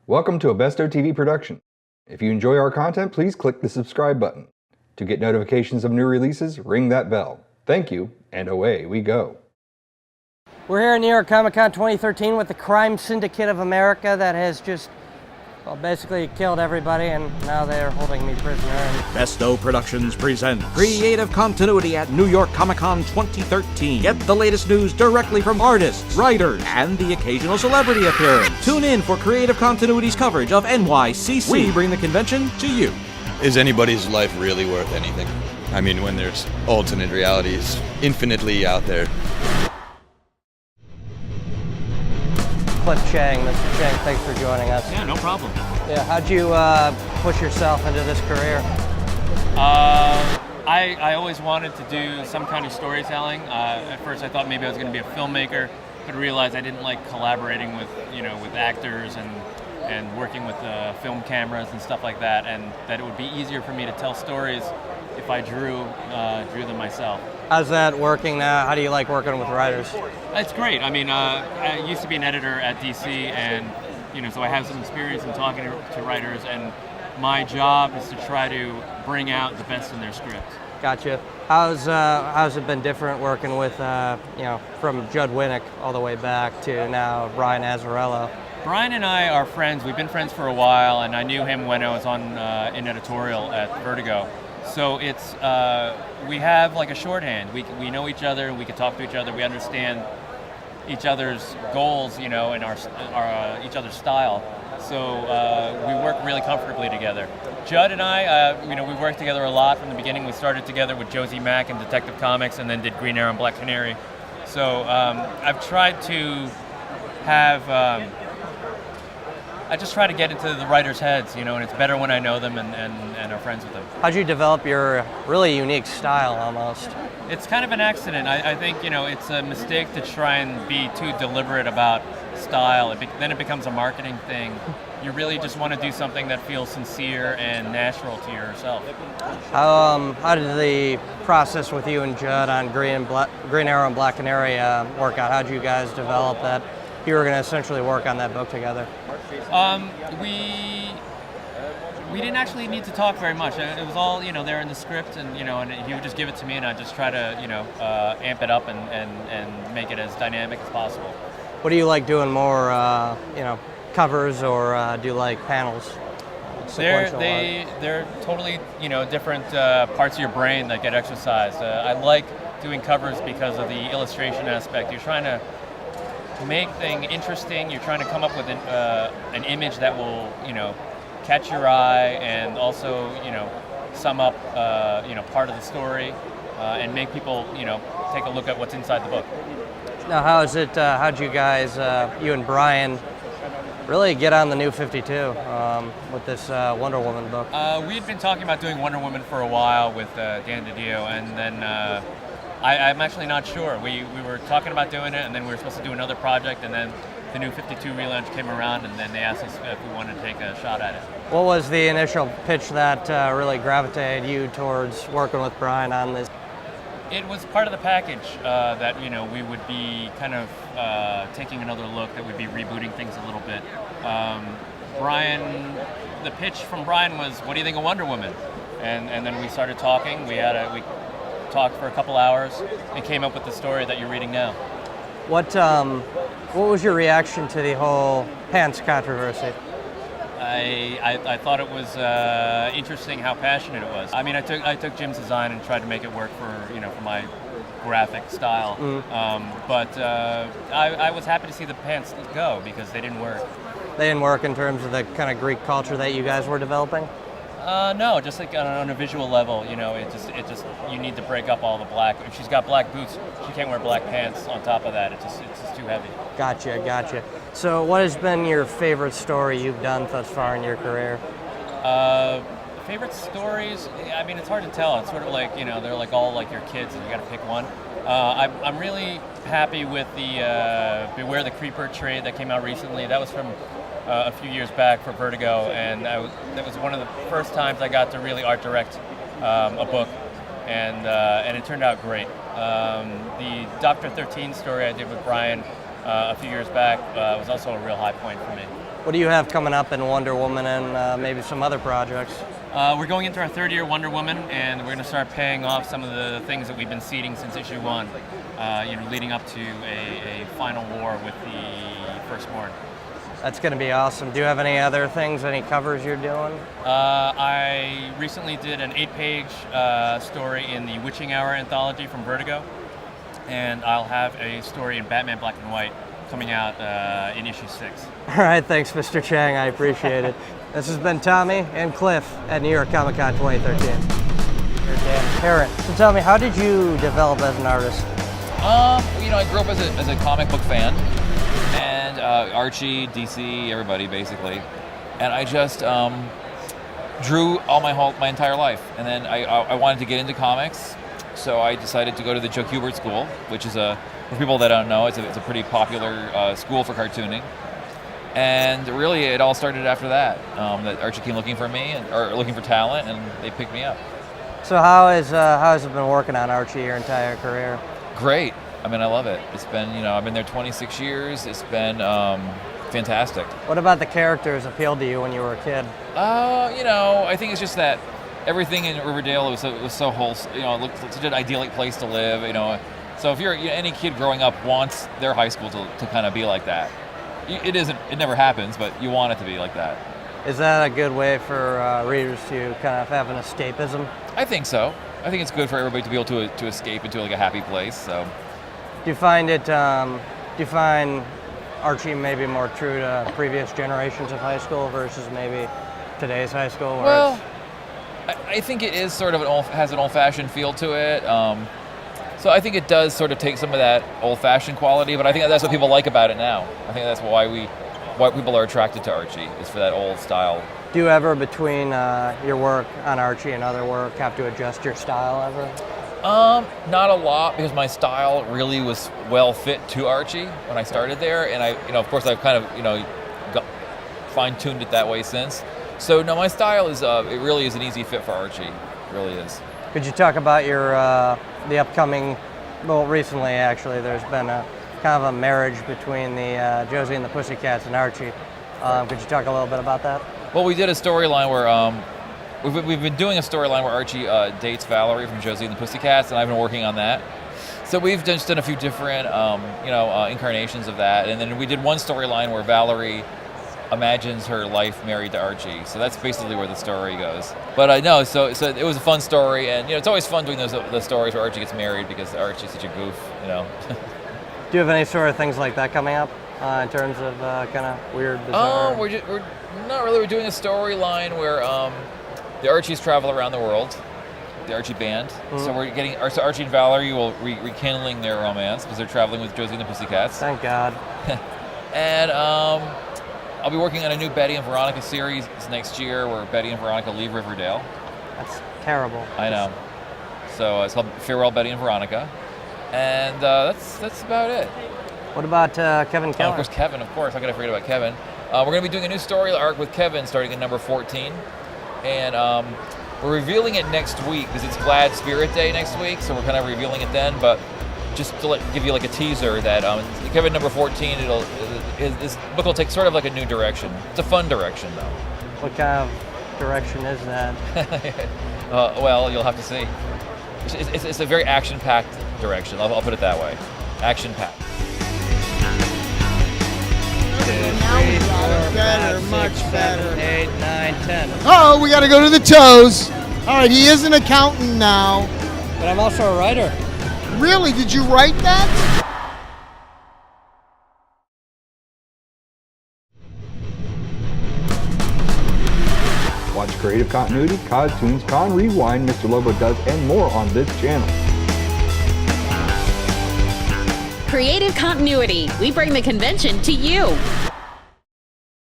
Welcome to a Bestow TV production. If you enjoy our content, please click the subscribe button. To get notifications of new releases, ring that bell. Thank you, and away we go. We're here at New York Comic Con 2013 with the crime syndicate of America that has just, well, basically killed everybody, and now they're holding me prisoner. Bestow Productions presents Creative Continuity at New York Comic Con 2013. Get the latest news directly from artists, writers, and the occasional celebrity appearance. Tune in for Creative Continuity's coverage of NYCC. We bring the convention to you. Is anybody's life really worth anything? I mean, when there's alternate realities infinitely out there. Chiang, Mr. Chiang, thanks for joining us. Yeah, no problem. Yeah, how'd you push yourself into this career? I always wanted to do some kind of storytelling. At first I thought maybe I was going to be a filmmaker, but realized I didn't like collaborating with, with actors and working with film cameras and stuff like that, and that it would be easier for me to tell stories if I drew them myself. How's that working now? How do you like working with writers? It's great. I mean, I used to be an editor at DC, and so I have some experience in talking to writers, and my job is to try to bring out the best in their scripts. Gotcha. How's it been different working with from Judd Winnick all the way back to now Brian Azzarello? Brian and I are friends. We've been friends for a while, and I knew him when I was on in editorial at Vertigo. So it's we have like a shorthand. We know each other. We can talk to each other. We understand each other's goals, and our each other's style. So we work really comfortably together. Judd and I, we worked together a lot from the beginning. We started together with Josie Mack in Detective Comics, and then did Green Arrow and Black Canary. So I've tried to have. I just try to get into the writers' heads, and it's better when I know them and are friends with them. How'd you develop your really unique style almost? It's kind of an accident. I think, it's a mistake to try and be too deliberate about style. Then it becomes a marketing thing. You really just want to do something that feels sincere and natural to yourself. How did the process with you and Judd on Green Arrow and Black Canary work out? How did you guys develop that? You were going to essentially work on that book together. We didn't actually need to talk very much. It was all there in the script, and and he would just give it to me, and I'd just try to amp it up and make it as dynamic as possible. What do you like doing more? Covers, or do you like panels? They're totally different parts of your brain that get exercised. I like doing covers because of the illustration aspect. You're trying to make things interesting. You're trying to come up with an image that will catch your eye, and also sum up part of the story, and make people take a look at what's inside the book. Now, how'd you guys, you and Brian, really get on the New 52 with this Wonder Woman book? We had been talking about doing Wonder Woman for a while with Dan DiDio, and then I'm actually not sure. We were talking about doing it, and then we were supposed to do another project, and then the New 52 relaunch came around, and then they asked us if we wanted to take a shot at it. What was the initial pitch that really gravitated you towards working with Brian on this? It was part of the package that we would be kind of taking another look, that we'd be rebooting things a little bit. The pitch from Brian was, "What do you think of Wonder Woman?" And then we started talking. We talked for a couple hours and came up with the story that you're reading now. What was your reaction to the whole pants controversy? I thought it was interesting how passionate it was. I mean, I took Jim's design and tried to make it work for my graphic style. But I was happy to see the pants go, because they didn't work. They didn't work in terms of the kind of Greek culture that you guys were developing? No, just like on a visual level, it just you need to break up all the black. If she's got black boots, she can't wear black pants on top of that. It's just too heavy. Gotcha. So what has been your favorite story you've done thus far in your career? Favorite stories? I mean, it's hard to tell. It's sort of like, they're like all like your kids, and you got to pick one. I'm really happy with the Beware the Creeper trade that came out recently. That was from a few years back for Vertigo, and that was one of the first times I got to really art direct a book, and it turned out great. The Dr. 13 story I did with Brian a few years back was also a real high point for me. What do you have coming up in Wonder Woman and maybe some other projects? We're going into our third year Wonder Woman, and we're going to start paying off some of the things that we've been seeding since issue 1, leading up to a final war with the Firstborn. That's going to be awesome. Do you have any other things, any covers you're doing? I recently did an 8-page story in the Witching Hour anthology from Vertigo, and I'll have a story in Batman Black and White coming out in issue 6. All right, thanks, Mr. Chiang. I appreciate it. This has been Tommy and Cliff at New York Comic Con 2013. You're a damn parent. So tell me, how did you develop as an artist? I grew up as a comic book fan, and Archie, DC, everybody basically, and I just drew all my entire life, and then I wanted to get into comics, so I decided to go to the Jughead School, which is for people that don't know, it's a pretty popular school for cartooning. And really, it all started after that. That Archie came looking for me, or looking for talent, and they picked me up. So how has it been working on Archie your entire career? Great. I mean, I love it. It's been, I've been there 26 years. It's been fantastic. What about the characters appealed to you when you were a kid? I think it's just that everything in Riverdale was so wholesome. It looked such an idyllic place to live. So if you're any kid growing up wants their high school to kind of be like that. It never happens, but you want it to be like that. Is that a good way for readers to kind of have an escapism? I think so. I think it's good for everybody to be able to escape into like a happy place. So, do you find Archie maybe more true to previous generations of high school versus maybe today's high school? Well, I think it is sort of has an old-fashioned feel to it. So I think it does sort of take some of that old-fashioned quality, but I think that's what people like about it now. I think that's why people are attracted to Archie, is for that old style. Do you ever, between your work on Archie and other work, have to adjust your style ever? Not a lot, because my style really was well fit to Archie when I started there, and of course I've kind of, fine-tuned it that way since. So no, my style is it really is an easy fit for Archie. It really is. Could you talk about your the upcoming? Well, recently actually, there's been a kind of a marriage between the Josie and the Pussycats and Archie. Could you talk a little bit about that? Well, we did a storyline where we've been doing a storyline where Archie dates Valerie from Josie and the Pussycats, and I've been working on that. So we've just done a few different incarnations of that, and then we did one storyline where Valerie imagines her life married to Archie. So that's basically where the story goes. But I know, so it was a fun story, and it's always fun doing those stories where Archie gets married because Archie's such a goof, Do you have any sort of things like that coming up in terms of kind of weird, bizarre? We're not really. We're doing a storyline where the Archies travel around the world, the Archie band. Mm-hmm. So we're getting Archie and Valerie will rekindling their romance because they're traveling with Josie and the Pussycats. Thank God. And I'll be working on a new Betty and Veronica series next year where Betty and Veronica leave Riverdale. That's terrible. I know. So it's called Farewell, Betty and Veronica. And that's about it. What about Kevin Keller? Of course, Kevin, of course. How could I forget about Kevin? We're going to be doing a new story arc with Kevin starting at number 14. And we're revealing it next week because it's Glad Spirit Day next week. So we're kind of revealing it then. But just to give you like a teaser that Kevin number 14, this book will take sort of like a new direction. It's a fun direction, though. What kind of direction is that? Well, you'll have to see. It's a very action-packed direction. I'll put it that way. Action-packed. Better, much better. 8, 9, 10. Oh, we got to go to the toes. All right, he is an accountant now. But I'm also a writer. Really? Did you write that? Watch Creative Continuity, Cartoons, Con Rewind, Mr. Lobo Does, and more on this channel. Creative Continuity. We bring the convention to you.